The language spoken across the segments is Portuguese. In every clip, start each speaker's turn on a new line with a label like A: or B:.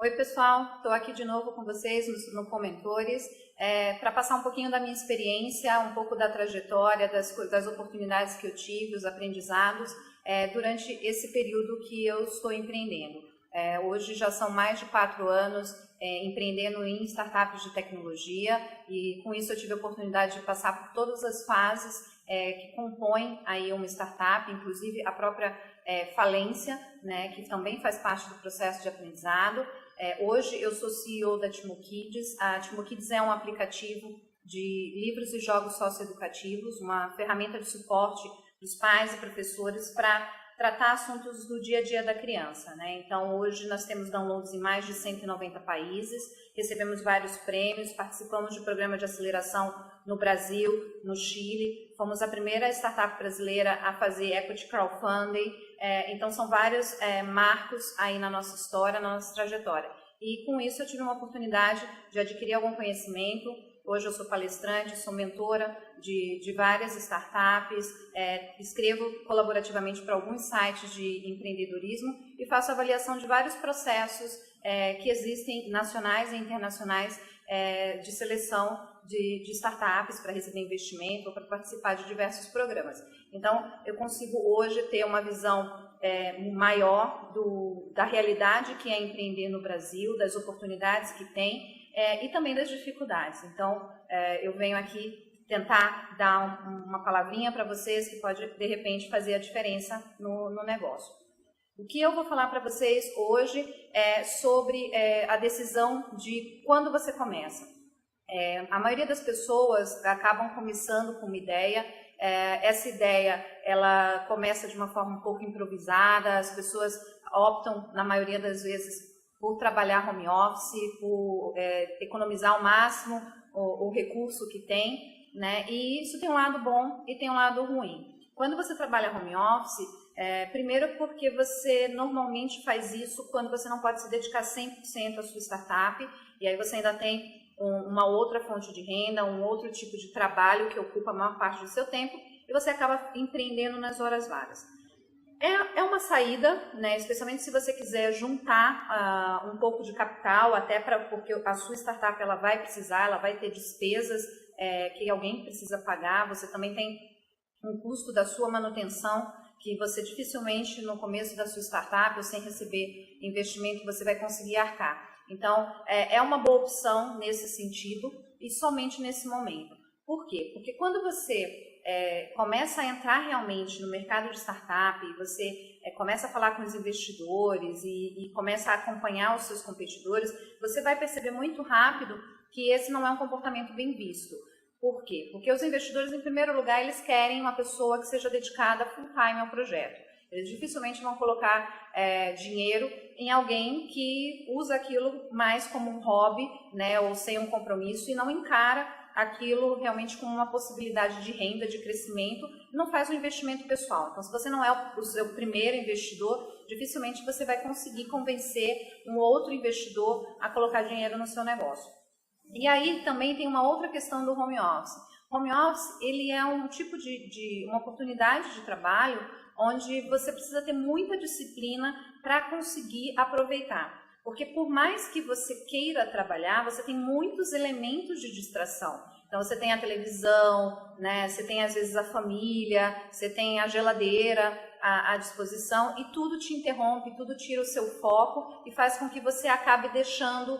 A: Oi pessoal, estou aqui de novo com vocês no Comentores para passar um pouquinho da minha experiência, um pouco da trajetória, das oportunidades que eu tive, os aprendizados durante esse período que eu estou empreendendo. Hoje já são mais de 4 anos empreendendo em startups de tecnologia e com isso eu tive a oportunidade de passar por todas as fases que compõem aí uma startup, inclusive a própria falência, né, que também faz parte do processo de aprendizado. Hoje eu sou CEO da Timo Kids. A Timo Kids é um aplicativo de livros e jogos socioeducativos, uma ferramenta de suporte dos pais e professores para tratar assuntos do dia a dia da criança, né? Então hoje nós temos downloads em mais de 190 países, recebemos vários prêmios, participamos de programa de aceleração no Brasil, no Chile, fomos a primeira startup brasileira a fazer equity crowdfunding, então são vários marcos aí na nossa história, na nossa trajetória. E com isso eu tive uma oportunidade de adquirir algum conhecimento. Hoje eu sou palestrante, sou mentora de várias startups, escrevo colaborativamente para alguns sites de empreendedorismo e faço avaliação de vários processos que existem nacionais e internacionais de seleção de startups para receber investimento ou para participar de diversos programas. Então, eu consigo hoje ter uma visão maior da realidade que é empreender no Brasil, das oportunidades que tem e também das dificuldades. Então, eu venho aqui tentar dar uma palavrinha para vocês que pode, de repente, fazer a diferença no negócio. O que eu vou falar para vocês hoje é sobre a decisão de quando você começa. A maioria das pessoas acabam começando com uma ideia. Essa ideia ela começa de uma forma um pouco improvisada, as pessoas optam, na maioria das vezes, por trabalhar home office, por economizar ao máximo o recurso que tem, né? E isso tem um lado bom e tem um lado ruim. Quando você trabalha home office, primeiro porque você normalmente faz isso quando você não pode se dedicar 100% à sua startup, e aí você ainda tem uma outra fonte de renda, um outro tipo de trabalho que ocupa a maior parte do seu tempo, e você acaba empreendendo nas horas vagas. É uma saída, né, especialmente se você quiser juntar um pouco de capital, até porque a sua startup ela vai precisar, ela vai ter despesas que alguém precisa pagar, você também tem um custo da sua manutenção, que você dificilmente no começo da sua startup ou sem receber investimento você vai conseguir arcar. Então, é uma boa opção nesse sentido e somente nesse momento. Por quê? Porque quando você começa a entrar realmente no mercado de startup, você começa a falar com os investidores e começa a acompanhar os seus competidores, você vai perceber muito rápido que esse não é um comportamento bem visto. Por quê? Porque os investidores, em primeiro lugar, eles querem uma pessoa que seja dedicada full time ao projeto. Eles dificilmente vão colocar dinheiro em alguém que usa aquilo mais como um hobby, né, ou sem um compromisso e não encara aquilo realmente como uma possibilidade de renda, de crescimento, não faz um investimento pessoal. Então, se você não é o seu primeiro investidor, dificilmente você vai conseguir convencer um outro investidor a colocar dinheiro no seu negócio. E aí também tem uma outra questão do home office. Home office, ele é um tipo de uma oportunidade de trabalho onde você precisa ter muita disciplina para conseguir aproveitar. Porque por mais que você queira trabalhar, você tem muitos elementos de distração. Então você tem a televisão, né? Você tem às vezes a família, você tem a geladeira à disposição e tudo te interrompe, tudo tira o seu foco e faz com que você acabe deixando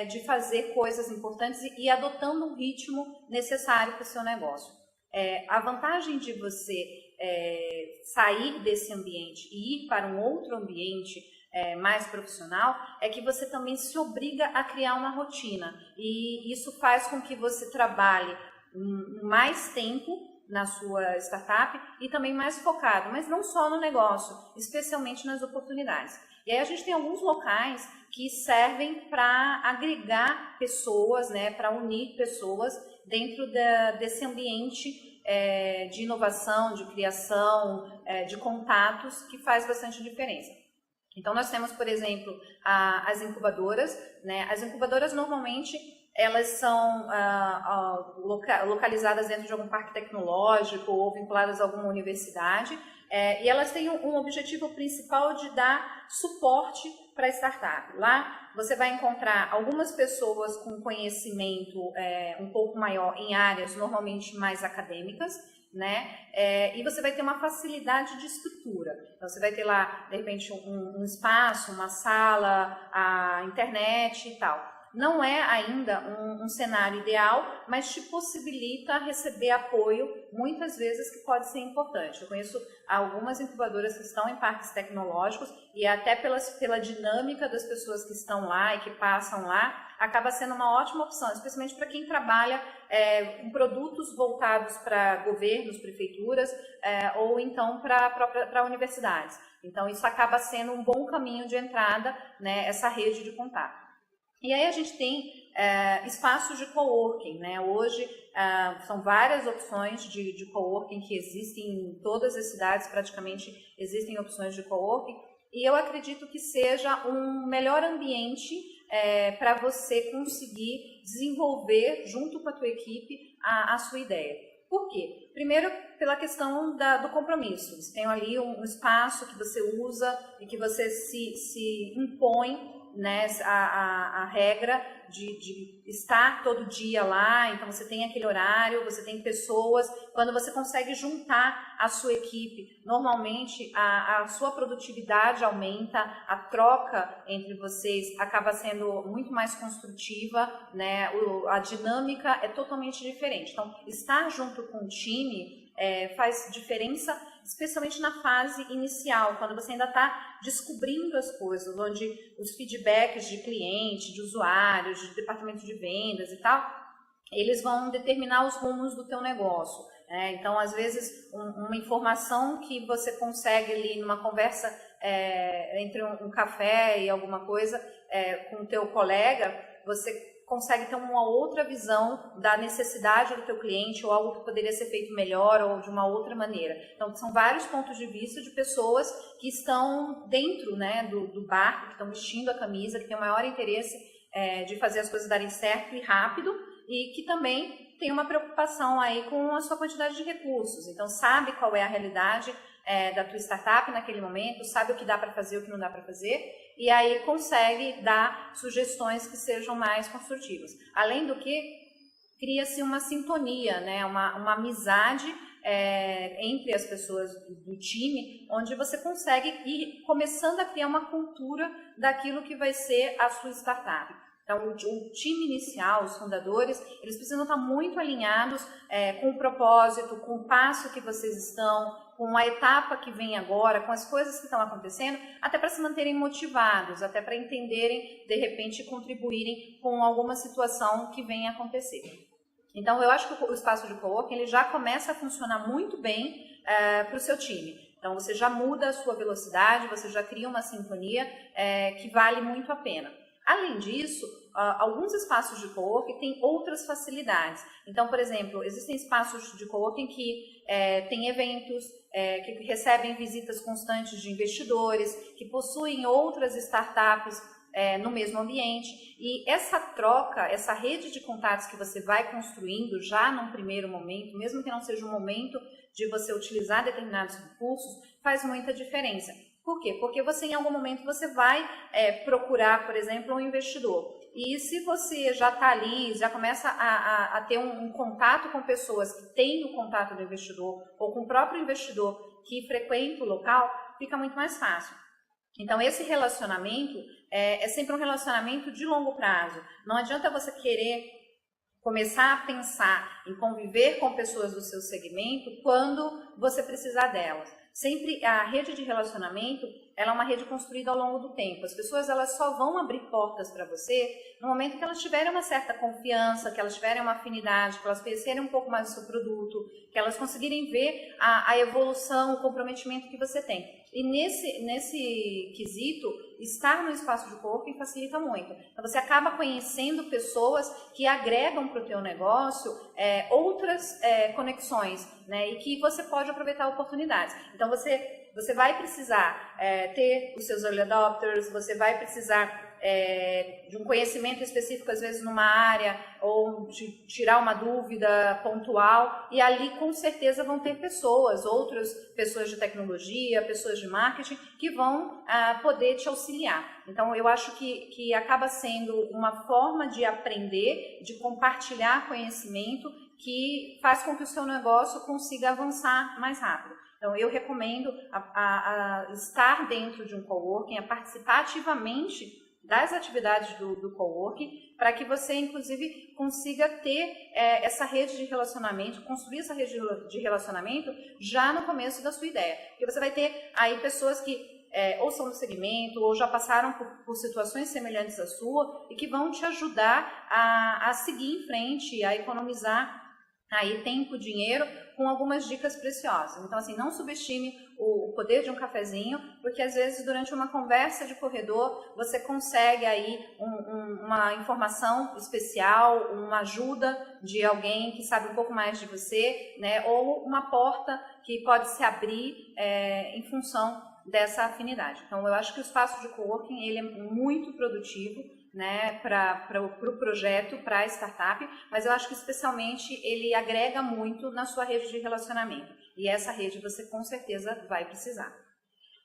A: de fazer coisas importantes e adotando um ritmo necessário para o seu negócio. A vantagem de você sair desse ambiente e ir para um outro ambiente mais profissional é que você também se obriga a criar uma rotina e isso faz com que você trabalhe mais tempo na sua startup e também mais focado, mas não só no negócio, especialmente nas oportunidades. E aí a gente tem alguns locais que servem para agregar pessoas, né, para unir pessoas dentro desse ambiente de inovação, de criação, de contatos que faz bastante diferença. Então, nós temos, por exemplo, as incubadoras, né? As incubadoras, normalmente, elas são localizadas dentro de algum parque tecnológico ou vinculadas a alguma universidade, e elas têm um objetivo principal de dar suporte para a startup. Lá você vai encontrar algumas pessoas com conhecimento um pouco maior em áreas normalmente mais acadêmicas, né? E você vai ter uma facilidade de estrutura. Então, você vai ter lá, de repente, um espaço, uma sala, a internet e tal. Não é ainda um cenário ideal, mas te possibilita receber apoio, muitas vezes, que pode ser importante. Eu conheço algumas incubadoras que estão em parques tecnológicos e até pela dinâmica das pessoas que estão lá e que passam lá, acaba sendo uma ótima opção, especialmente para quem trabalha com produtos voltados para governos, prefeituras, ou então para universidades. Então, isso acaba sendo um bom caminho de entrada, né, essa rede de contato. E aí a gente tem espaços de coworking, né? Hoje são várias opções de coworking que existem em todas as cidades, praticamente existem opções de coworking, e eu acredito que seja um melhor ambiente para você conseguir desenvolver junto com a tua equipe a sua ideia. Por quê? Primeiro, pela questão do compromisso. Você tem ali um espaço que você usa e que você se impõe, né, a regra de estar todo dia lá. Então você tem aquele horário, você tem pessoas. Quando você consegue juntar a sua equipe, normalmente a sua produtividade aumenta, a troca entre vocês acaba sendo muito mais construtiva, né? A dinâmica é totalmente diferente. Então, estar junto com o time faz diferença, especialmente na fase inicial, quando você ainda está descobrindo as coisas, onde os feedbacks de cliente, de usuários, de departamento de vendas e tal, eles vão determinar os rumos do teu negócio. Então, às vezes, uma informação que você consegue ali numa conversa entre um café e alguma coisa com o teu colega, você consegue ter uma outra visão da necessidade do teu cliente ou algo que poderia ser feito melhor ou de uma outra maneira. Então, são vários pontos de vista de pessoas que estão dentro, né, do barco, que estão vestindo a camisa, que têm o maior interesse de fazer as coisas darem certo e rápido, e que também tem uma preocupação aí com a sua quantidade de recursos. Então, sabe qual é a realidade da tua startup naquele momento, sabe o que dá para fazer, o que não dá para fazer, e aí consegue dar sugestões que sejam mais construtivas. Além do que, cria-se uma sintonia, né? uma amizade entre as pessoas do time, onde você consegue ir começando a criar uma cultura daquilo que vai ser a sua startup. Então, o time inicial, os fundadores, eles precisam estar muito alinhados com o propósito, com o passo que vocês estão, com a etapa que vem agora, com as coisas que estão acontecendo, até para se manterem motivados, até para entenderem, de repente, contribuírem com alguma situação que venha acontecer. Então, eu acho que o espaço de coworking ele já começa a funcionar muito bem para o seu time. Então, você já muda a sua velocidade, você já cria uma sintonia que vale muito a pena. Além disso, alguns espaços de coworking têm outras facilidades. Então, por exemplo, existem espaços de coworking que têm eventos, que recebem visitas constantes de investidores, que possuem outras startups no mesmo ambiente. E essa troca, essa rede de contatos que você vai construindo já num primeiro momento, mesmo que não seja um momento de você utilizar determinados recursos, faz muita diferença. Por quê? Porque você, em algum momento, você vai procurar, por exemplo, um investidor. E se você já está ali, já começa a ter um contato com pessoas que têm o contato do investidor, ou com o próprio investidor que frequenta o local, fica muito mais fácil. Então, esse relacionamento é sempre um relacionamento de longo prazo. Não adianta você querer começar a pensar em conviver com pessoas do seu segmento quando você precisar delas. Sempre a rede de relacionamento, ela é uma rede construída ao longo do tempo. As pessoas elas só vão abrir portas para você no momento que elas tiverem uma certa confiança, que elas tiverem uma afinidade, que elas conhecerem um pouco mais do seu produto, que elas conseguirem ver a evolução, o comprometimento que você tem. E nesse quesito, estar no espaço de coworking facilita muito. Então, você acaba conhecendo pessoas que agregam para o teu negócio outras conexões, né, e que você pode aproveitar oportunidades. Então, você vai precisar ter os seus early adopters, você vai precisar de um conhecimento específico, às vezes numa área, ou de tirar uma dúvida pontual, e ali com certeza vão ter outras pessoas de tecnologia, pessoas de marketing, que vão poder te auxiliar. Então, eu acho que acaba sendo uma forma de aprender, de compartilhar conhecimento, que faz com que o seu negócio consiga avançar mais rápido. Então, eu recomendo a estar dentro de um coworking, a participar ativamente das atividades do coworking, para que você, inclusive, consiga ter essa rede de relacionamento, construir essa rede de relacionamento já no começo da sua ideia. Porque você vai ter aí pessoas que ou são do segmento, ou já passaram por situações semelhantes à sua, e que vão te ajudar a seguir em frente, a economizar aí tempo, dinheiro, com algumas dicas preciosas. Então, assim, não subestime o poder de um cafezinho, porque às vezes durante uma conversa de corredor você consegue aí uma informação especial, uma ajuda de alguém que sabe um pouco mais de você, né? Ou uma porta que pode se abrir em função dessa afinidade. Então, eu acho que o espaço de coworking ele é muito produtivo, né, para o projeto, para a startup, mas eu acho que especialmente ele agrega muito na sua rede de relacionamento, e essa rede você com certeza vai precisar.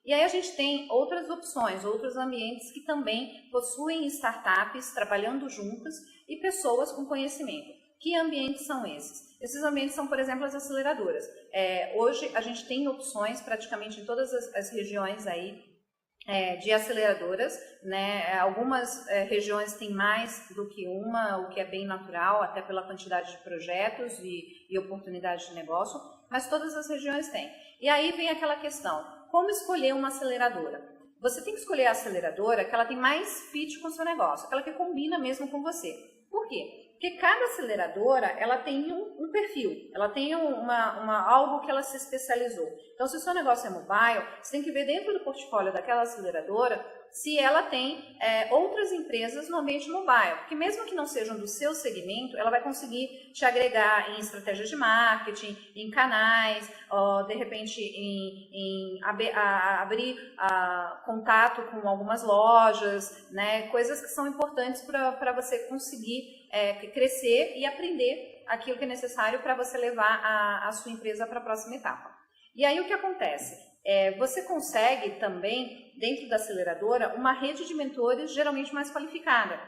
A: E aí a gente tem outras opções, outros ambientes que também possuem startups trabalhando juntas e pessoas com conhecimento. Que ambientes são esses? Esses ambientes são, por exemplo, as aceleradoras. Hoje a gente tem opções praticamente em todas as regiões aí de aceleradoras, né? Algumas regiões têm mais do que uma, o que é bem natural, até pela quantidade de projetos e oportunidades de negócio, mas todas as regiões têm. E aí vem aquela questão, como escolher uma aceleradora? Você tem que escolher a aceleradora que ela tem mais fit com o seu negócio, aquela que combina mesmo com você. Por quê? Porque cada aceleradora, ela tem um perfil, ela tem algo que ela se especializou. Então, se o seu negócio é mobile, você tem que ver dentro do portfólio daquela aceleradora se ela tem outras empresas no ambiente mobile. Porque mesmo que não sejam do seu segmento, ela vai conseguir te agregar em estratégias de marketing, em canais, de repente em abrir contato com algumas lojas, né? Coisas que são importantes para você conseguir crescer e aprender aquilo que é necessário para você levar a sua empresa para a próxima etapa. E aí o que acontece? Você consegue também, dentro da aceleradora, uma rede de mentores geralmente mais qualificada,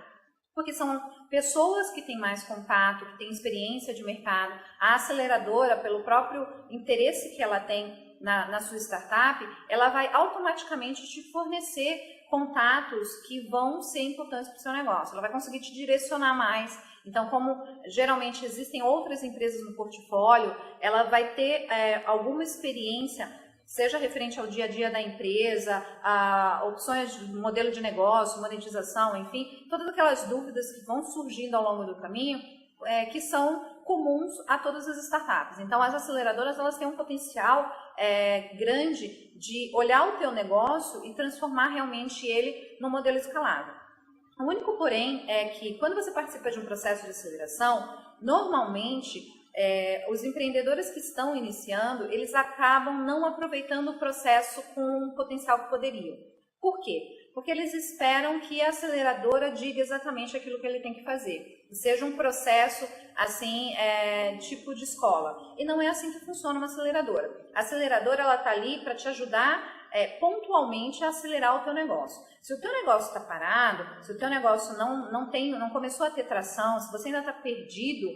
A: porque são pessoas que têm mais contato, que têm experiência de mercado. A aceleradora, pelo próprio interesse que ela tem na sua startup, ela vai automaticamente te fornecer contatos que vão ser importantes para o seu negócio. Ela vai conseguir te direcionar mais. Então, como geralmente existem outras empresas no portfólio, ela vai ter alguma experiência, seja referente ao dia a dia da empresa, a opções de modelo de negócio, monetização, enfim, todas aquelas dúvidas que vão surgindo ao longo do caminho, que são comuns a todas as startups. Então, as aceleradoras elas têm um potencial grande de olhar o teu negócio e transformar realmente ele num modelo escalável. O único, porém, é que quando você participa de um processo de aceleração, normalmente os empreendedores que estão iniciando, eles acabam não aproveitando o processo com o potencial que poderiam. Por quê? Porque eles esperam que a aceleradora diga exatamente aquilo que ele tem que fazer. Seja um processo, assim, tipo de escola. E não é assim que funciona uma aceleradora. A aceleradora, ela está ali para te ajudar pontualmente a acelerar o teu negócio. Se o teu negócio está parado, se o teu negócio não começou a ter tração, se você ainda está perdido,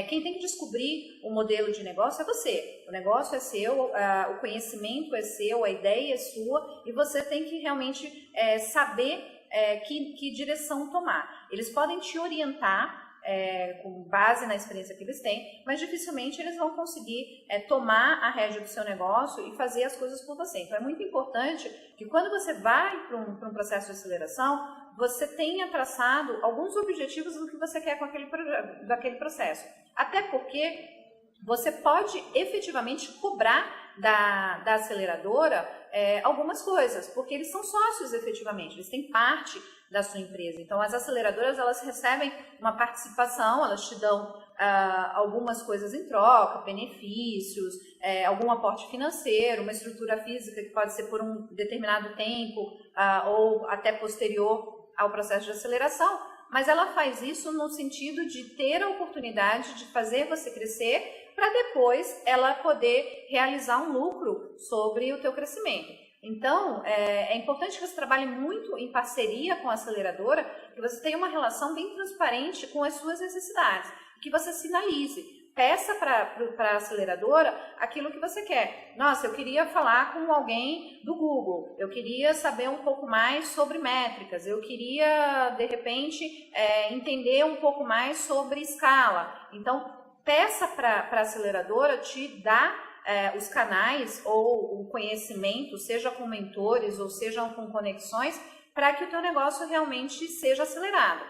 A: quem tem que descobrir o modelo de negócio é você. O negócio é seu, o conhecimento é seu, a ideia é sua, e você tem que realmente saber que direção tomar. Eles podem te orientar com base na experiência que eles têm, mas dificilmente eles vão conseguir tomar a rédea do seu negócio e fazer as coisas por você. Então é muito importante que quando você vai para um processo de aceleração, você tenha traçado alguns objetivos do que você quer com daquele processo. Até porque você pode efetivamente cobrar da aceleradora algumas coisas, porque eles são sócios efetivamente, eles têm parte da sua empresa. Então, as aceleradoras, elas recebem uma participação, elas te dão algumas coisas em troca, benefícios, algum aporte financeiro, uma estrutura física que pode ser por um determinado tempo ou até posterior ao processo de aceleração, mas ela faz isso no sentido de ter a oportunidade de fazer você crescer para depois ela poder realizar um lucro sobre o teu crescimento. Então, é importante que você trabalhe muito em parceria com a aceleradora, que você tenha uma relação bem transparente com as suas necessidades, que você sinalize. Peça para a aceleradora aquilo que você quer. Nossa, eu queria falar com alguém do Google, eu queria saber um pouco mais sobre métricas, eu queria, de repente, entender um pouco mais sobre escala. Então, peça para a aceleradora te dar os canais ou o conhecimento, seja com mentores ou seja com conexões, para que o teu negócio realmente seja acelerado.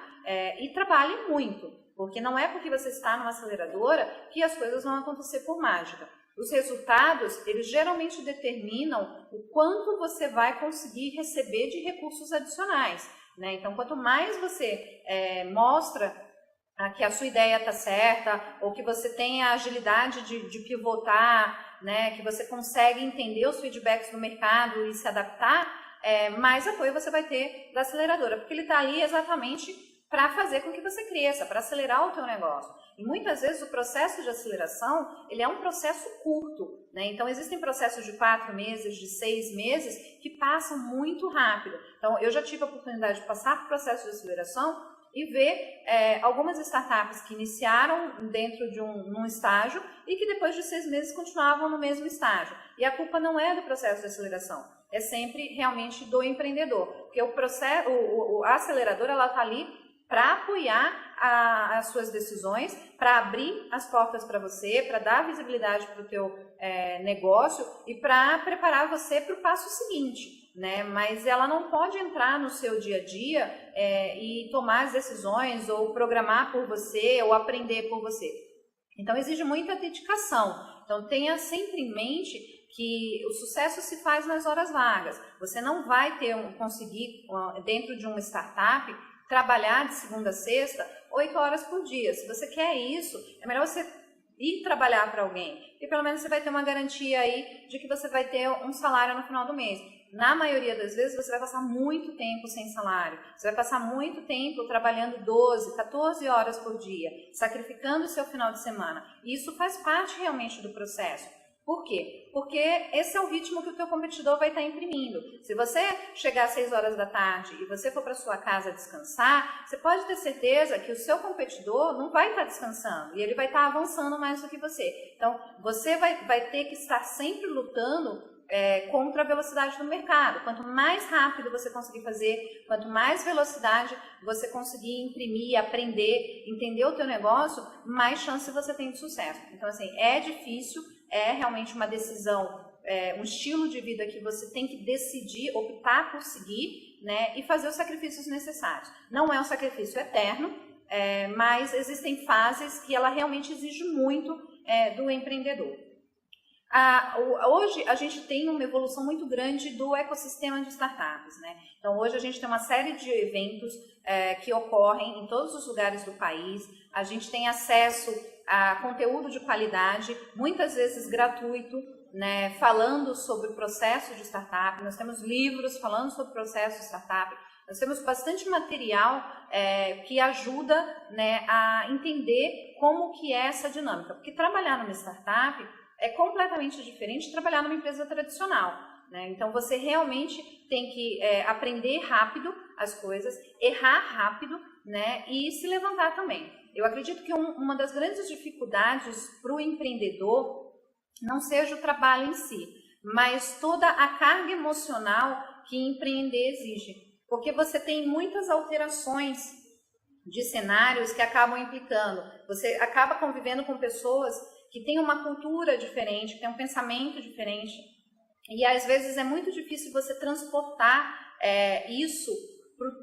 A: E trabalhe muito. Porque não é porque você está numa aceleradora que as coisas vão acontecer por mágica. Os resultados, eles geralmente determinam o quanto você vai conseguir receber de recursos adicionais, né? Então, quanto mais você mostra que a sua ideia está certa, ou que você tem a agilidade de pivotar, né? Que você consegue entender os feedbacks do mercado e se adaptar, mais apoio você vai ter da aceleradora, porque ele está aí exatamente para fazer com que você cresça, para acelerar o teu negócio. E muitas vezes o processo de aceleração, ele é um processo curto, né? Então existem processos de 4 meses, de 6 meses, que passam muito rápido. Então eu já tive a oportunidade de passar por processo de aceleração e ver algumas startups que iniciaram dentro de um estágio e que depois de 6 meses continuavam no mesmo estágio. E a culpa não é do processo de aceleração, é sempre realmente do empreendedor. Porque a aceleradora está ali para apoiar as suas decisões, para abrir as portas para você, para dar visibilidade para o teu negócio e para preparar você para o passo seguinte, né? Mas ela não pode entrar no seu dia a dia e tomar as decisões ou programar por você ou aprender por você. Então exige muita dedicação. Então tenha sempre em mente que o sucesso se faz nas horas vagas. Você não vai conseguir dentro de uma startup trabalhar de segunda a sexta, 8 horas por dia. Se você quer isso, é melhor você ir trabalhar para alguém, porque pelo menos você vai ter uma garantia aí de que você vai ter um salário no final do mês. Na maioria das vezes, você vai passar muito tempo sem salário, você vai passar muito tempo trabalhando 12, 14 horas por dia, sacrificando o seu final de semana. E isso faz parte realmente do processo. Por quê? Porque esse é o ritmo que o teu competidor vai estar imprimindo. Se você chegar às 6 horas da tarde e você for para sua casa descansar, você pode ter certeza que o seu competidor não vai estar descansando e ele vai estar avançando mais do que você. Então, você vai ter que estar sempre lutando contra a velocidade do mercado. Quanto mais rápido você conseguir fazer, quanto mais velocidade você conseguir imprimir, aprender, entender o teu negócio, mais chance você tem de sucesso. Então, assim, é difícil, é realmente uma decisão, um estilo de vida que você tem que decidir, optar por seguir, né, e fazer os sacrifícios necessários. Não é um sacrifício eterno, mas existem fases que ela realmente exige muito do empreendedor. Hoje a gente tem uma evolução muito grande do ecossistema de startups, né? Então hoje a gente tem uma série de eventos que ocorrem em todos os lugares do país, a gente tem acesso a conteúdo de qualidade, muitas vezes gratuito, né? Falando sobre o processo de startup, nós temos livros falando sobre o processo de startup, nós temos bastante material que ajuda, né, a entender como que é essa dinâmica, porque trabalhar numa startup é completamente diferente de trabalhar numa empresa tradicional, né? Então você realmente tem que aprender rápido as coisas, errar rápido, né? E se levantar também. Eu acredito que uma das grandes dificuldades para o empreendedor não seja o trabalho em si, mas toda a carga emocional que empreender exige, porque você tem muitas alterações de cenários que acabam implicando, você acaba convivendo com pessoas que tem uma cultura diferente, que tem um pensamento diferente, e às vezes é muito difícil você transportar isso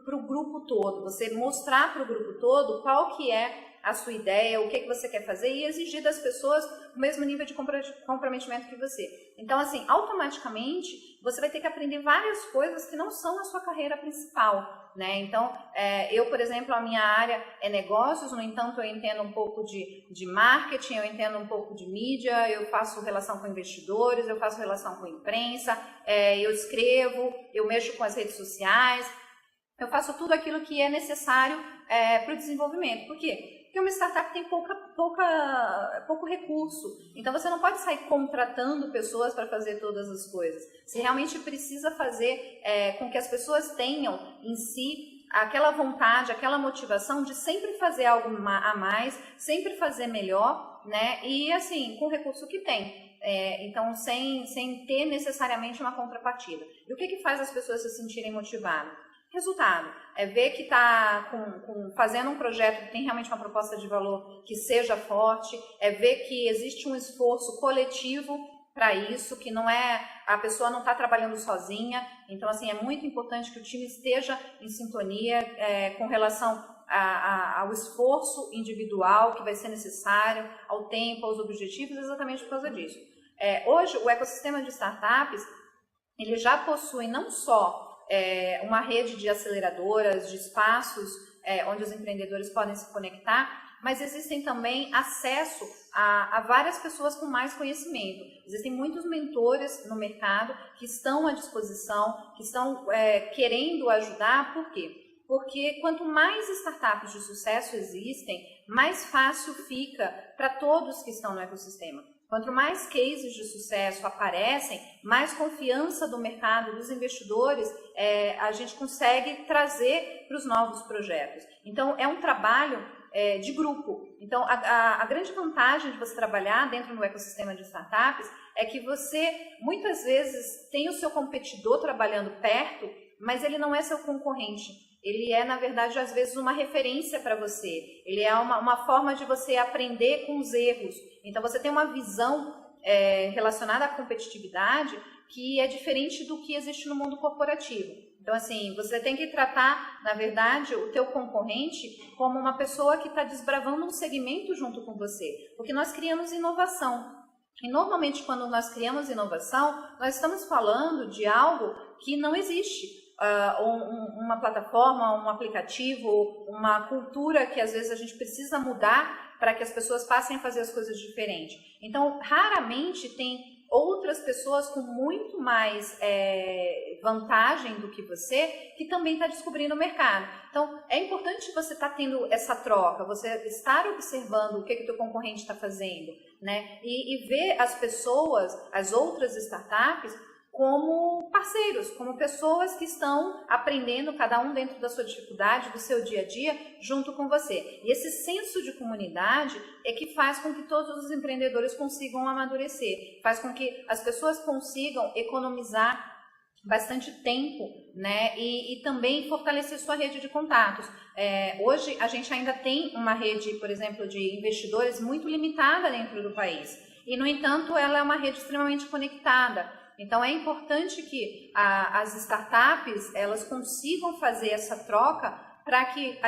A: para o grupo todo, você mostrar para o grupo todo qual que é a sua ideia, o que você quer fazer e exigir das pessoas o mesmo nível de comprometimento que você. Então, assim, automaticamente você vai ter que aprender várias coisas que não são a sua carreira principal, né? Então, eu, por exemplo, a minha área é negócios, no entanto, eu entendo um pouco de marketing, eu entendo um pouco de mídia, eu faço relação com investidores, eu faço relação com imprensa, eu escrevo, eu mexo com as redes sociais. eu faço tudo aquilo que é necessário para o desenvolvimento. Por quê? Porque uma startup tem pouco recurso. Então, você não pode sair contratando pessoas para fazer todas as coisas. Você realmente precisa fazer com que as pessoas tenham em si aquela vontade, aquela motivação de sempre fazer algo a mais, sempre fazer melhor, né? E assim, com o recurso que tem. Então, sem ter necessariamente uma contrapartida. E o que faz as pessoas se sentirem motivadas? Resultado, é ver que está fazendo um projeto que tem realmente uma proposta de valor que seja forte, é ver que existe um esforço coletivo para isso, que não a pessoa não está trabalhando sozinha. Então, assim, é muito importante que o time esteja em sintonia com relação ao esforço individual que vai ser necessário, ao tempo, aos objetivos, exatamente por causa disso. Hoje, o ecossistema de startups, ele já possui não só uma rede de aceleradoras, de espaços onde os empreendedores podem se conectar, mas existem também acesso a várias pessoas com mais conhecimento. Existem muitos mentores no mercado que estão à disposição, que estão querendo ajudar. Por quê? Porque quanto mais startups de sucesso existem, mais fácil fica para todos que estão no ecossistema. Quanto mais cases de sucesso aparecem, mais confiança do mercado, dos investidores, a gente consegue trazer para os novos projetos. Então, é um trabalho de grupo. Então, a grande vantagem de você trabalhar dentro do ecossistema de startups é que você, muitas vezes, tem o seu competidor trabalhando perto, mas ele não é seu concorrente. Ele é, na verdade, às vezes, uma referência para você. Ele é uma forma de você aprender com os erros. Então, você tem uma visão relacionada à competitividade que é diferente do que existe no mundo corporativo. Então, assim, você tem que tratar, na verdade, o teu concorrente como uma pessoa que está desbravando um segmento junto com você. Porque nós criamos inovação. E, normalmente, quando nós criamos inovação, nós estamos falando de algo que não existe. Uma plataforma, um aplicativo, uma cultura que às vezes a gente precisa mudar para que as pessoas passem a fazer as coisas diferentes. Então, raramente tem outras pessoas com muito mais vantagem do que você que também está descobrindo o mercado. Então, é importante você estar tendo essa troca, você estar observando o que o teu concorrente está fazendo, né? E ver as pessoas, as outras startups, como parceiros, como pessoas que estão aprendendo, cada um dentro da sua dificuldade, do seu dia a dia, junto com você. E esse senso de comunidade é que faz com que todos os empreendedores consigam amadurecer, faz com que as pessoas consigam economizar bastante tempo, né? E também fortalecer sua rede de contatos. Hoje a gente ainda tem uma rede, por exemplo, de investidores muito limitada dentro do país. E, no entanto, ela é uma rede extremamente conectada. Então, é importante que as startups elas consigam fazer essa troca para que,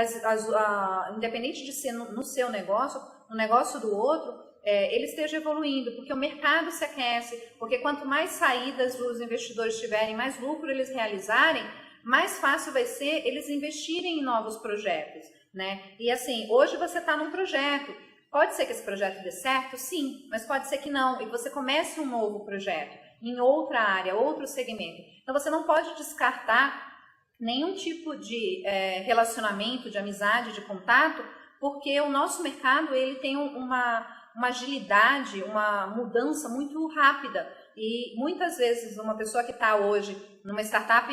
A: independente de ser no seu negócio, no negócio do outro, ele esteja evoluindo, porque o mercado se aquece, porque quanto mais saídas os investidores tiverem, mais lucro eles realizarem, mais fácil vai ser eles investirem em novos projetos, né? E assim, hoje você está num projeto, pode ser que esse projeto dê certo? Sim, mas pode ser que não, e você comece um novo projeto em outra área, outro segmento. Então, você não pode descartar nenhum tipo de relacionamento, de amizade, de contato, porque o nosso mercado ele tem uma agilidade, uma mudança muito rápida. E muitas vezes uma pessoa que está hoje numa startup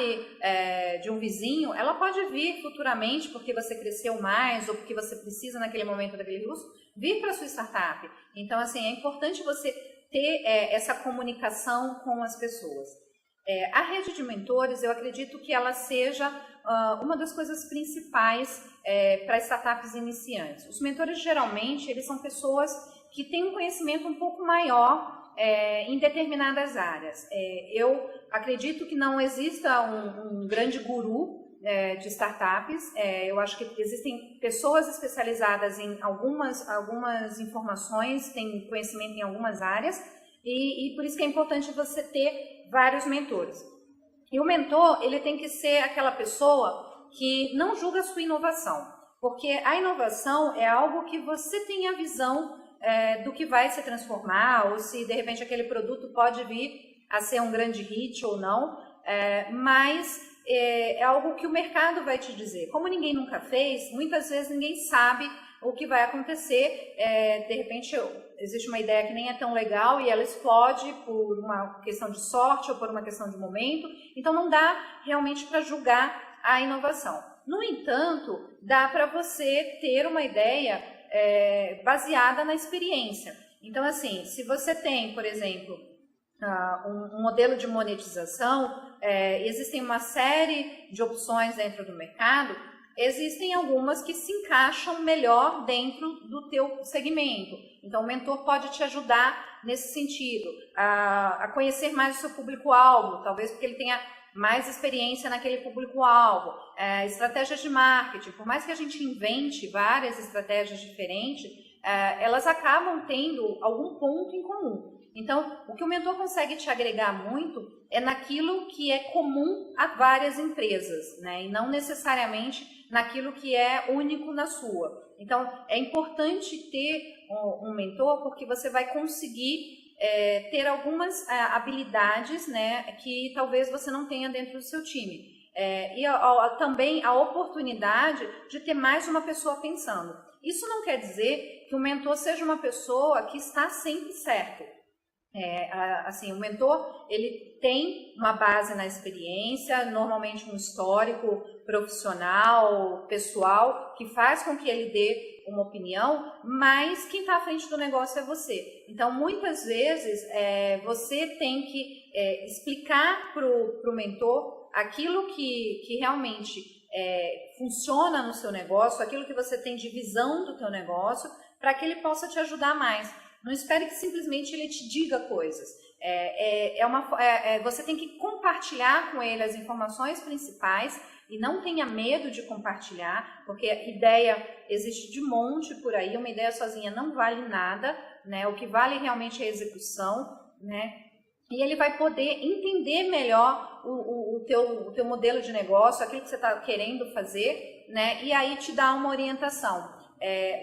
A: de um vizinho, ela pode vir futuramente porque você cresceu mais ou porque você precisa naquele momento daquele recurso, vir para a sua startup. Então, assim, é importante você ter essa comunicação com as pessoas. A rede de mentores, eu acredito que ela seja uma das coisas principais para startups iniciantes. Os mentores, geralmente, eles são pessoas que têm um conhecimento um pouco maior em determinadas áreas. Eu acredito que não exista um grande guru de startups. Eu acho que existem pessoas especializadas em algumas informações, têm conhecimento em algumas áreas, e por isso que é importante você ter vários mentores. E o mentor, ele tem que ser aquela pessoa que não julga a sua inovação, porque a inovação é algo que você tem a visão do que vai se transformar, ou se de repente aquele produto pode vir a ser um grande hit ou não, mas é algo que o mercado vai te dizer. Como ninguém nunca fez, muitas vezes ninguém sabe o que vai acontecer. De repente existe uma ideia que nem é tão legal e ela explode por uma questão de sorte ou por uma questão de momento. Então não dá realmente para julgar a inovação. No entanto, dá para você ter uma ideia baseada na experiência. Então, assim, se você tem, por exemplo, um modelo de monetização, existem uma série de opções dentro do mercado, existem algumas que se encaixam melhor dentro do teu segmento. Então, o mentor pode te ajudar nesse sentido, a conhecer mais o seu público-alvo, talvez porque ele tenha mais experiência naquele público-alvo, estratégias de marketing. Por mais que a gente invente várias estratégias diferentes, elas acabam tendo algum ponto em comum. Então, o que o mentor consegue te agregar muito é naquilo que é comum a várias empresas, né? E não necessariamente naquilo que é único na sua. Então, é importante ter um mentor porque você vai conseguir ter algumas habilidades, né, que talvez você não tenha dentro do seu time. E também a oportunidade de ter mais uma pessoa pensando. Isso não quer dizer que o mentor seja uma pessoa que está sempre certo. Assim, o mentor, ele tem uma base na experiência, normalmente um histórico profissional, pessoal, que faz com que ele dê uma opinião, mas quem está à frente do negócio é você. Então, muitas vezes, você tem que explicar para o mentor aquilo que realmente funciona no seu negócio, aquilo que você tem de visão do teu negócio, para que ele possa te ajudar mais. Não espere que simplesmente ele te diga coisas. Você tem que compartilhar com ele as informações principais e não tenha medo de compartilhar, porque ideia existe de monte por aí, uma ideia sozinha não vale nada, né? O que vale realmente é a execução, né? E ele vai poder entender melhor o teu modelo de negócio, aquilo que você está querendo fazer, né? E aí te dá uma orientação.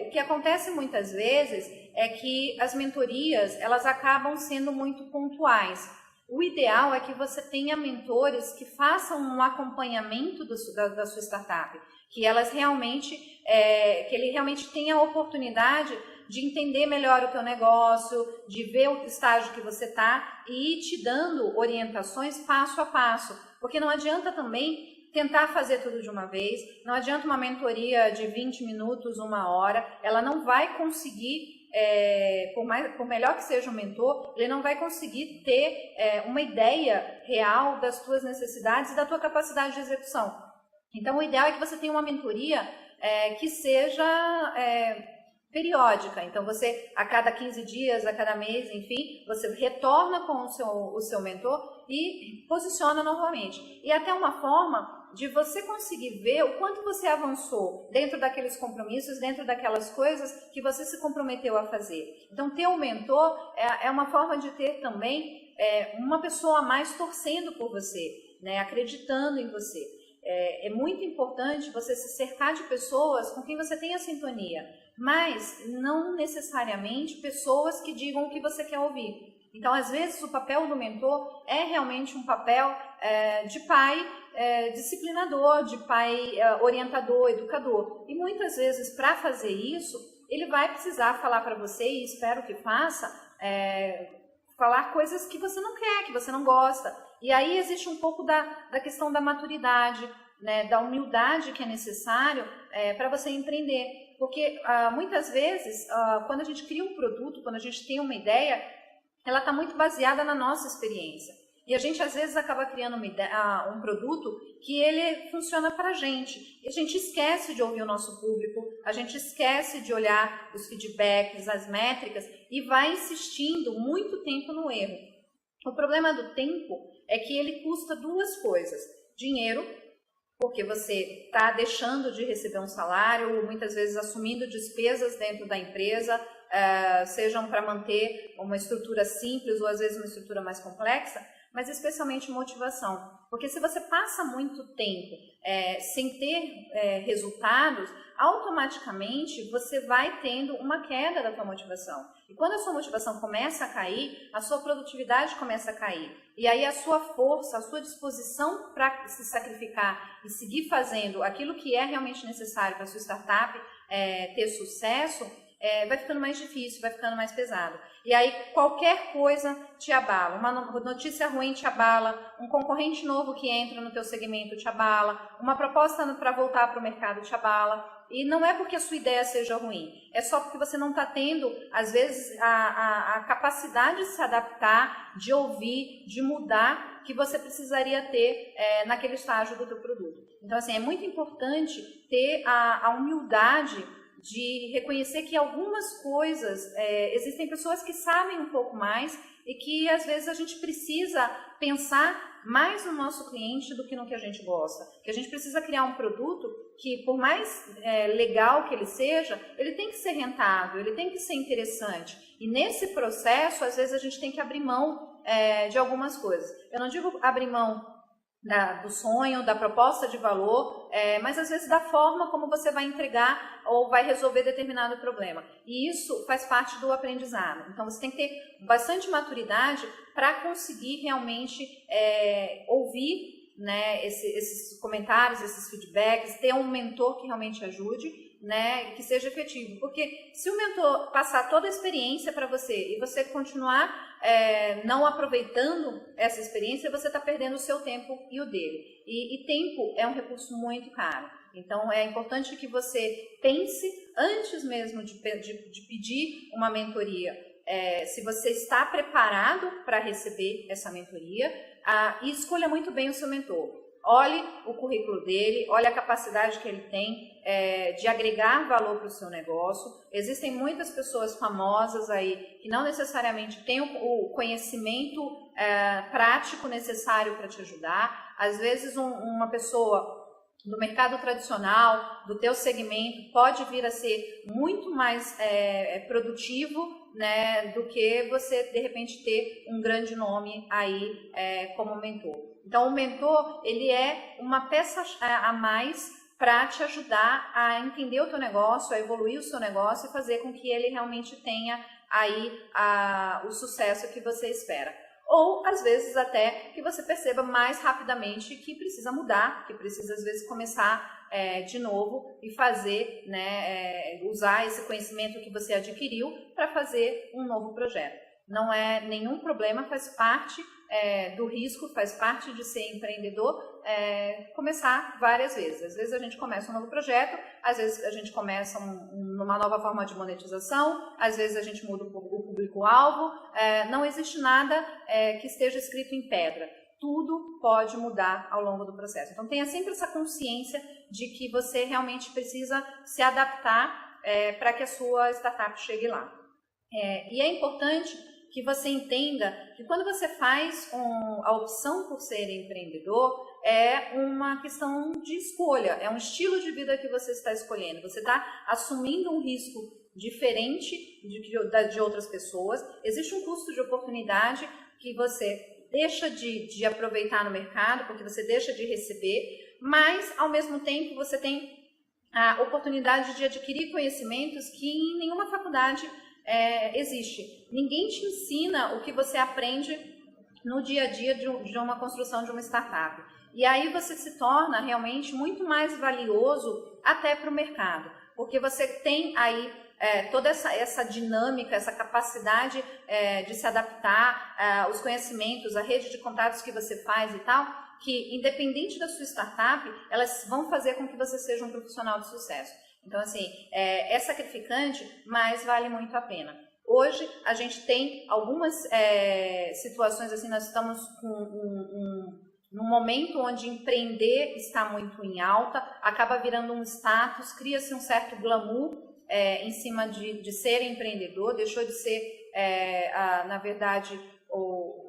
A: O que acontece muitas vezes é que as mentorias, elas acabam sendo muito pontuais. O ideal é que você tenha mentores que façam um acompanhamento da sua startup, que ele realmente tenha a oportunidade de entender melhor o teu negócio, de ver o estágio que você está e ir te dando orientações passo a passo, porque não adianta também tentar fazer tudo de uma vez, não adianta uma mentoria de 20 minutos, 1 hora, ela não vai conseguir, por melhor que seja o mentor, ele não vai conseguir ter uma ideia real das tuas necessidades e da tua capacidade de execução. Então, o ideal é que você tenha uma mentoria que seja periódica. Então, você, a cada 15 dias, a cada mês, enfim, você retorna com o seu mentor e posiciona novamente. E até uma forma de você conseguir ver o quanto você avançou dentro daqueles compromissos, dentro daquelas coisas que você se comprometeu a fazer. Então, ter um mentor é uma forma de ter também uma pessoa a mais torcendo por você, né, acreditando em você. É muito importante você se cercar de pessoas com quem você tenha sintonia, mas não necessariamente pessoas que digam o que você quer ouvir. Então, às vezes, o papel do mentor é realmente um papel de pai disciplinador, de pai orientador, educador. E muitas vezes, para fazer isso, ele vai precisar falar para você, e espero que faça, falar coisas que você não quer, que você não gosta. E aí existe um pouco da questão da maturidade, né, da humildade que é necessário para você empreender. Porque muitas vezes, quando a gente cria um produto, quando a gente tem uma ideia, ela está muito baseada na nossa experiência. E a gente, às vezes, acaba criando um produto que ele funciona para a gente. E a gente esquece de ouvir o nosso público, a gente esquece de olhar os feedbacks, as métricas, e vai insistindo muito tempo no erro. O problema do tempo é que ele custa 2 coisas. Dinheiro, porque você está deixando de receber um salário, muitas vezes assumindo despesas dentro da empresa, sejam para manter uma estrutura simples ou às vezes uma estrutura mais complexa, mas especialmente motivação. Porque se você passa muito tempo sem ter resultados, automaticamente você vai tendo uma queda da tua motivação. E quando a sua motivação começa a cair, a sua produtividade começa a cair. E aí a sua força, a sua disposição para se sacrificar e seguir fazendo aquilo que é realmente necessário para a sua startup ter sucesso, vai ficando mais difícil, vai ficando mais pesado. E aí qualquer coisa te abala, uma notícia ruim te abala, um concorrente novo que entra no teu segmento te abala, uma proposta para voltar para o mercado te abala. E não é porque a sua ideia seja ruim, é só porque você não está tendo, às vezes, a capacidade de se adaptar, de ouvir, de mudar, que você precisaria ter naquele estágio do teu produto. Então, assim, é muito importante ter a humildade de reconhecer que algumas coisas, existem pessoas que sabem um pouco mais e que às vezes a gente precisa pensar mais no nosso cliente do que no que a gente gosta. Que a gente precisa criar um produto que, por mais legal que ele seja, ele tem que ser rentável, ele tem que ser interessante. E nesse processo, às vezes a gente tem que abrir mão de algumas coisas. Eu não digo abrir mão do sonho, da proposta de valor, mas às vezes da forma como você vai entregar ou vai resolver determinado problema. E isso faz parte do aprendizado. Então você tem que ter bastante maturidade para conseguir realmente ouvir, né, esses comentários, esses feedbacks, ter um mentor que realmente ajude, né, que seja efetivo. Porque se o mentor passar toda a experiência para você e você continuar não aproveitando essa experiência, você está perdendo o seu tempo e o dele. E tempo é um recurso muito caro. Então, é importante que você pense antes mesmo de pedir uma mentoria, se você está preparado para receber essa mentoria, e escolha muito bem o seu mentor. Olhe o currículo dele, olhe a capacidade que ele tem de agregar valor para o seu negócio. Existem muitas pessoas famosas aí que não necessariamente têm o conhecimento prático necessário para te ajudar. Às vezes uma pessoa do mercado tradicional, do teu segmento, pode vir a ser muito mais produtivo, né, do que você, de repente, ter um grande nome aí como mentor. Então, o mentor, ele é uma peça a mais para te ajudar a entender o teu negócio, a evoluir o seu negócio e fazer com que ele realmente tenha aí o sucesso que você espera. Ou, às vezes, até que você perceba mais rapidamente que precisa mudar, que precisa, às vezes, começar de novo e fazer, né, usar esse conhecimento que você adquiriu para fazer um novo projeto. Não é nenhum problema, faz parte do risco, faz parte de ser empreendedor, começar várias vezes. Às vezes a gente começa um novo projeto, às vezes a gente começa numa nova forma de monetização, às vezes a gente muda o público-alvo. Não existe nada que esteja escrito em pedra. Tudo pode mudar ao longo do processo. Então tenha sempre essa consciência de que você realmente precisa se adaptar para que a sua startup chegue lá. E é importante que você entenda que quando você faz a opção por ser empreendedor, é uma questão de escolha, é um estilo de vida que você está escolhendo. Você está assumindo um risco diferente de outras pessoas. Existe um custo de oportunidade que você deixa de aproveitar no mercado, porque você deixa de receber, mas, ao mesmo tempo, você tem a oportunidade de adquirir conhecimentos que em nenhuma faculdade existe. Ninguém te ensina o que você aprende no dia a dia de uma construção de uma startup. E aí você se torna realmente muito mais valioso até para o mercado, porque você tem aí toda essa dinâmica, essa capacidade de se adaptar, os conhecimentos, a rede de contatos que você faz e tal, que independente da sua startup, elas vão fazer com que você seja um profissional de sucesso. Então, assim, é sacrificante, mas vale muito a pena. Hoje, a gente tem algumas situações, assim, nós estamos com num momento onde empreender está muito em alta, acaba virando um status, cria-se um certo glamour em cima de ser empreendedor, deixou de ser, na verdade,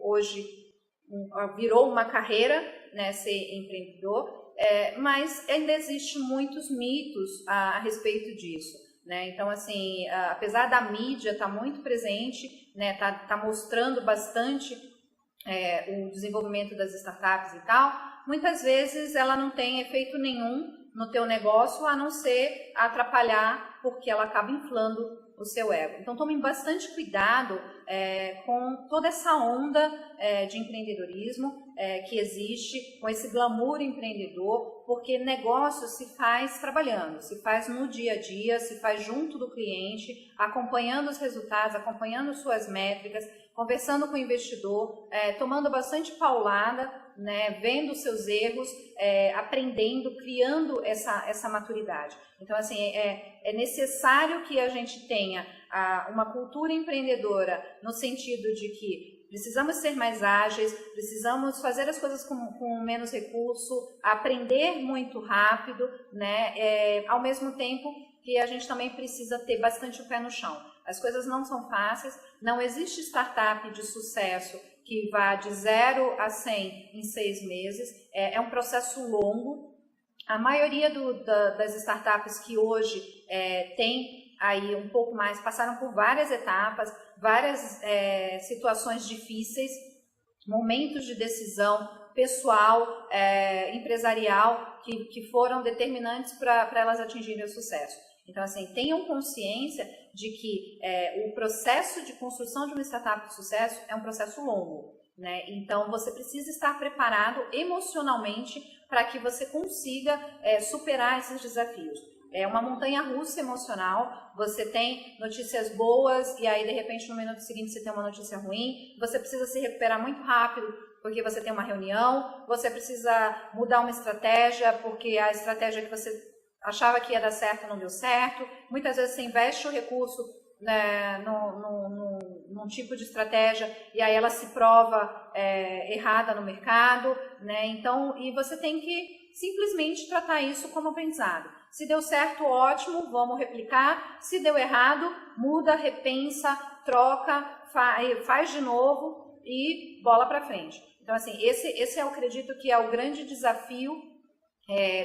A: hoje virou uma carreira, né, ser empreendedor. Mas ainda existem muitos mitos a respeito disso, né? Então, assim, apesar da mídia estar muito presente, né, tá mostrando bastante o desenvolvimento das startups e tal, muitas vezes ela não tem efeito nenhum no teu negócio, a não ser atrapalhar, porque ela acaba inflando o seu ego. Então tomem bastante cuidado com toda essa onda de empreendedorismo que existe, com esse glamour empreendedor, porque negócio se faz trabalhando, se faz no dia a dia, se faz junto do cliente, acompanhando os resultados, acompanhando suas métricas, conversando com o investidor, tomando bastante paulada, né, vendo seus erros, aprendendo, criando essa maturidade. Então, assim, é necessário que a gente tenha uma cultura empreendedora no sentido de que precisamos ser mais ágeis, precisamos fazer as coisas com menos recurso, aprender muito rápido, né, ao mesmo tempo que a gente também precisa ter bastante o pé no chão. As coisas não são fáceis, não existe startup de sucesso que vá de 0 a 100 em 6 meses, é um processo longo. A maioria das startups que hoje tem aí um pouco mais, passaram por várias etapas, várias situações difíceis, momentos de decisão pessoal, empresarial, que foram determinantes para elas atingirem o sucesso. Então, assim, tenham consciência de que o processo de construção de uma startup de sucesso é um processo longo, né? Então, você precisa estar preparado emocionalmente para que você consiga superar esses desafios. É uma montanha-russa emocional, você tem notícias boas e aí, de repente, no minuto seguinte você tem uma notícia ruim, você precisa se recuperar muito rápido, porque você tem uma reunião, você precisa mudar uma estratégia, porque a estratégia que você achava que ia dar certo não deu certo. Muitas vezes você investe o recurso, né, num tipo de estratégia e aí ela se prova errada no mercado, né? Então, e você tem que simplesmente tratar isso como aprendizado. Se deu certo, ótimo, vamos replicar. Se deu errado, muda, repensa, troca, faz de novo e bola para frente. Então, assim, esse eu acredito que é o grande desafio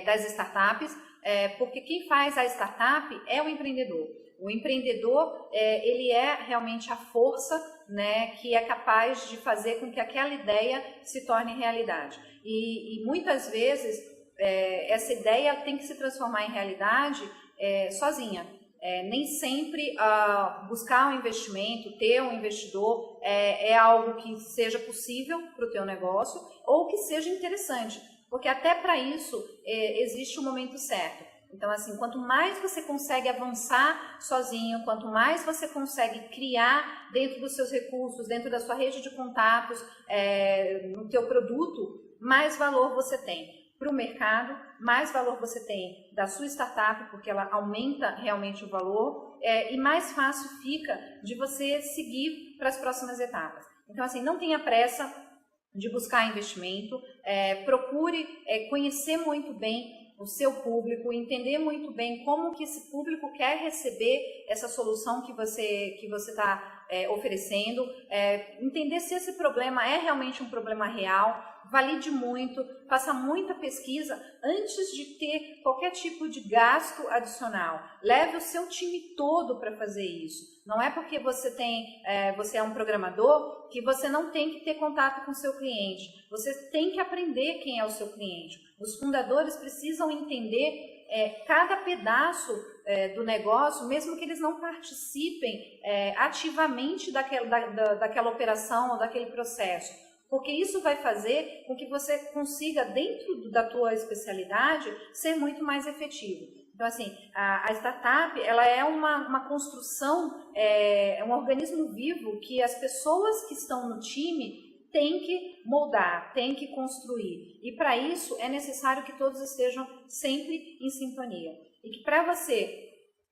A: das startups, porque quem faz a startup é o empreendedor. O empreendedor, ele é realmente a força, né, que é capaz de fazer com que aquela ideia se torne realidade. E muitas vezes, essa ideia tem que se transformar em realidade sozinha. Nem sempre buscar um investimento, ter um investidor, é algo que seja possível para o teu negócio ou que seja interessante. Porque até para isso existe um momento certo. Então, assim, quanto mais você consegue avançar sozinho, quanto mais você consegue criar dentro dos seus recursos, dentro da sua rede de contatos, no teu produto, mais valor você tem para o mercado, mais valor você tem da sua startup, porque ela aumenta realmente o valor, e mais fácil fica de você seguir para as próximas etapas. Então, assim, não tenha pressa de buscar investimento, procure conhecer muito bem o seu público, entender muito bem como que esse público quer receber essa solução que você está oferecendo, entender se esse problema é realmente um problema real, valide muito, faça muita pesquisa antes de ter qualquer tipo de gasto adicional. Leve o seu time todo para fazer isso. Não é porque você é um programador que você não tem que ter contato com o seu cliente. Você tem que aprender quem é o seu cliente. Os fundadores precisam entender cada pedaço do negócio, mesmo que eles não participem ativamente daquela operação ou daquele processo. Porque isso vai fazer com que você consiga, dentro da tua especialidade, ser muito mais efetivo. Então, assim, a startup, ela é uma construção, um organismo vivo que as pessoas que estão no time têm que moldar, têm que construir. E para isso é necessário que todos estejam sempre em sintonia. E que para você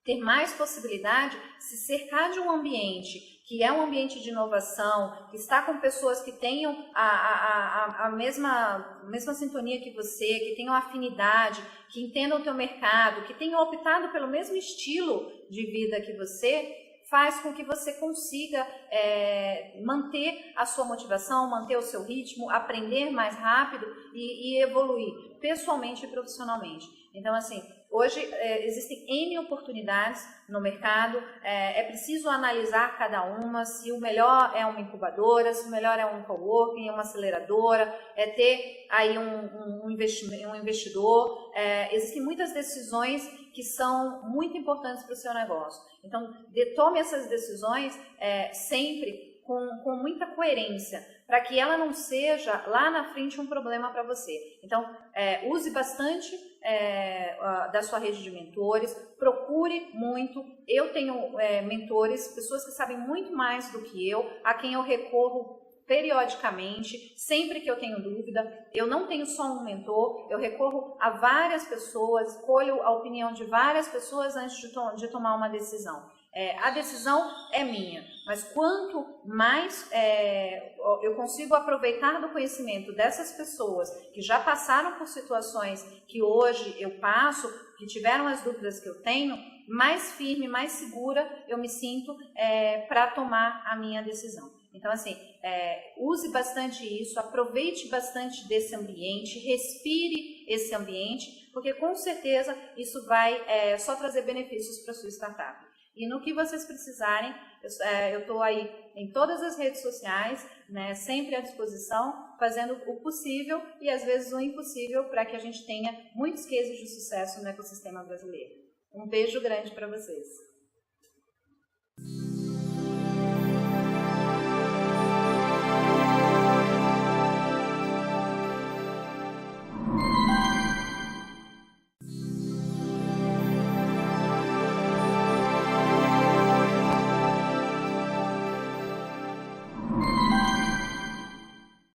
A: ter mais possibilidade, se cercar de um ambiente que é um ambiente de inovação, que está com pessoas que tenham a mesma sintonia que você, que tenham afinidade, que entendam o teu mercado, que tenham optado pelo mesmo estilo de vida que você, faz com que você consiga manter a sua motivação, manter o seu ritmo, aprender mais rápido e evoluir pessoalmente e profissionalmente. Então, assim, hoje existem N oportunidades no mercado, é preciso analisar cada uma, se o melhor é uma incubadora, se o melhor é um coworking, uma aceleradora, é ter aí um investidor. Existem muitas decisões que são muito importantes para o seu negócio. Então, tome essas decisões sempre com muita coerência, para que ela não seja lá na frente um problema para você. Então, use bastante da sua rede de mentores, procure muito. Eu tenho mentores, pessoas que sabem muito mais do que eu, a quem eu recorro periodicamente, sempre que eu tenho dúvida. Eu não tenho só um mentor, eu recorro a várias pessoas, colho a opinião de várias pessoas antes de tomar uma decisão. A decisão é minha, mas quanto mais eu consigo aproveitar do conhecimento dessas pessoas que já passaram por situações que hoje eu passo, que tiveram as dúvidas que eu tenho, mais firme, mais segura eu me sinto para tomar a minha decisão. Então, assim, use bastante isso, aproveite bastante desse ambiente, respire esse ambiente, porque com certeza isso vai só trazer benefícios para a sua startup. E no que vocês precisarem, eu estou aí em todas as redes sociais, né, sempre à disposição, fazendo o possível e às vezes o impossível para que a gente tenha muitos cases de sucesso no ecossistema brasileiro. Um beijo grande para vocês.